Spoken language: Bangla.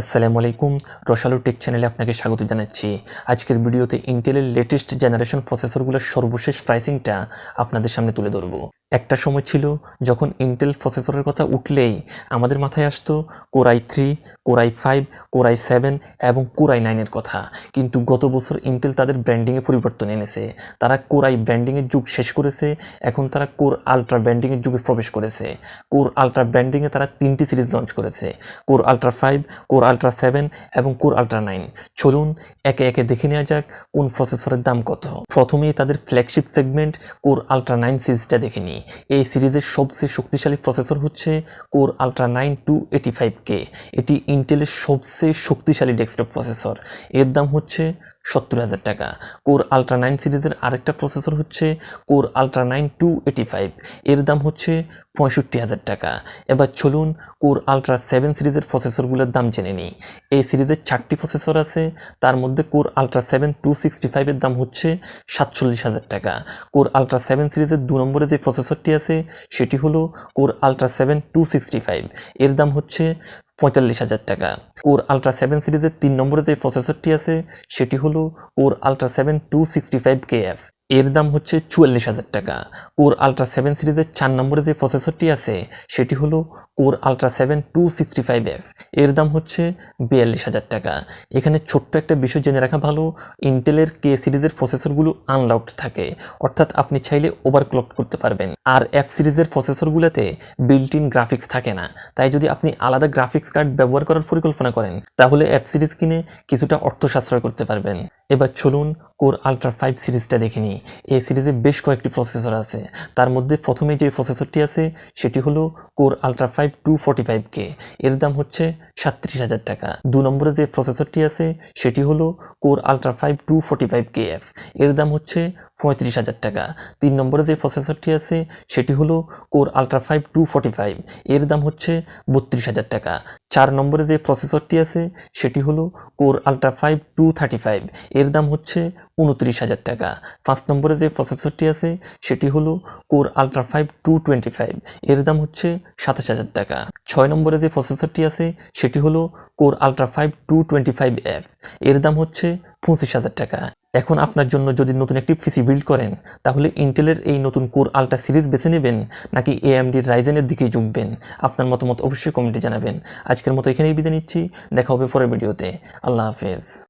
আসসালামু আলাইকুম, রসালো টেক চ্যানেলে আপনাকে স্বাগত জানাচ্ছি। আজকের ভিডিওতে ইন্টেলের লেটেস্ট জেনারেশন প্রসেসরগুলোর সর্বশেষ প্রাইসিংটা আপনাদের সামনে তুলে ধরব। একটা সময় ছিল যখন ইন্টেল প্রসেসরের কথা উঠলেই আমাদের মাথায় আসতো core i3, core i5, core i7 এবং কোর i9-এর কথা। কিন্তু গত বছর ইন্টেল তাদের ব্র্যান্ডিংয়ে পরিবর্তন এনেছে। তারা কোর i ব্র্যান্ডিংয়ের যুগ শেষ করেছে, এখন তারা কোর আলট্রা ব্র্যান্ডিংয়ের যুগে প্রবেশ করেছে। কোর আলট্রা ব্র্যান্ডিংয়ে তারা 3টি সিরিজ লঞ্চ করেছে, কোর আলট্রা 5, কোর আলট্রা 7 এবং কোর আলট্রা 9। চলুন একে একে দেখে নেওয়া যাক কোন প্রসেসরের দাম কত। প্রথমেই তাদের ফ্ল্যাগশিপ সেগমেন্ট কোর আলট্রা 9 সিরিজটা দেখে নিই। এই সিরিজের সবচেয়ে শক্তিশালী প্রসেসর হচ্ছে কোর আলট্রা 9 285K। এটি ইন্টেলের সবচেয়ে শক্তিশালী ডেস্কটপ প্রসেসর। এর দাম হচ্ছে 70,000 টাকা। কোর আলট্রা 9 সিরিজের আরেকটা প্রসেসর হচ্ছে কোর আলট্রা 9 285। এর দাম হচ্ছে 65,000 টাকা। এবার চলুন কোর আলট্রা 7 সিরিজের প্রসেসরগুলোর দাম জেনে নিই। এই সিরিজের 4টি প্রসেসর আছে, তার মধ্যে কোর আলট্রা 7 265 এর দাম হচ্ছে 47,000 টাকা। কোর আলট্রা 7 সিরিজের 2 নম্বরে যে প্রসেসরটি আছে সেটি হলো কোর আলট্রা 7 265। এর দাম হচ্ছে 45,000 টাকা। কোর আলট্রা 7 সিরিজের 3 নম্বরে যে প্রসেসরটি আছে সেটি হলো কোর আলট্রা 7 265KF। এর দাম হচ্ছে 44,000 টাকা। কোর আলট্রা 7 সিরিজের 4 নম্বরে যে প্রসেসরটি আছে সেটি হলো কোর আলট্রা 7 265F। এর দাম হচ্ছে 42,000 টাকা। এখানে ছোট্ট একটা বিষয় জেনে রাখা ভালো, ইন্টেলের কে সিরিজের প্রসেসরগুলো আনলকড থাকে, অর্থাৎ আপনি চাইলে ওভারক্লক করতে পারবেন। আর এফ সিরিজের প্রসেসরগুলোতে বিল্ট ইন গ্রাফিক্স থাকে না, তাই যদি আপনি আলাদা গ্রাফিক্স কার্ড ব্যবহার করার পরিকল্পনা করেন তাহলে এফ সিরিজ কিনে কিছুটা অর্থ সাশ্রয় করতে পারবেন। এবার চলুন কোর আলট্রা 5 সিরিজটা দেখে নিই। এই সিরিজে বেশ কয়েকটি প্রসেসর আছে, তার মধ্যে প্রথমে যে প্রসেসরটি আছে সেটি হলো কোর আলট্রা 5 245K। এর দাম হচ্ছে 37,000 টাকা। 2 নম্বরে যে প্রসেসরটি আছে সেটি হলো কোর আলট্রা 5 245KF। এর দাম হচ্ছে 35,000 টাকা। 3 নম্বরে যে প্রসেসরটি আছে সেটি হলো কোর আলট্রা 5 245। এর দাম হচ্ছে 32,000 টাকা। 4 নম্বরে যে প্রসেসরটি আছে সেটি হলো কোর আলট্রা 5 235। এর দাম হচ্ছে 29,000 টাকা। 5 নম্বরে যে প্রসেসরটি আছে সেটি হলো কোর আলট্রা 5 225। এর দাম হচ্ছে 27,000 টাকা। 6 নম্বরে যে প্রসেসরটি আছে সেটি হলো কোর আলট্রা 5 225F। এর দাম হচ্ছে 25,000 টাকা। এখন আপনার জন্য যদি নতুন একটি পিসি বিল্ড করেন তাহলে ইন্টেলের এই নতুন কোর আলট্রা সিরিজ বেছে নেবেন নাকি এএমডির রাইজেনের দিকেই ঝুঁকবেন? আপনার মতামত অবশ্যই কমেন্টে জানাবেন। আজকের মতো এখানেই বিদায় নিচ্ছি, দেখা হবে পরের ভিডিওতে। আল্লাহ হাফেজ।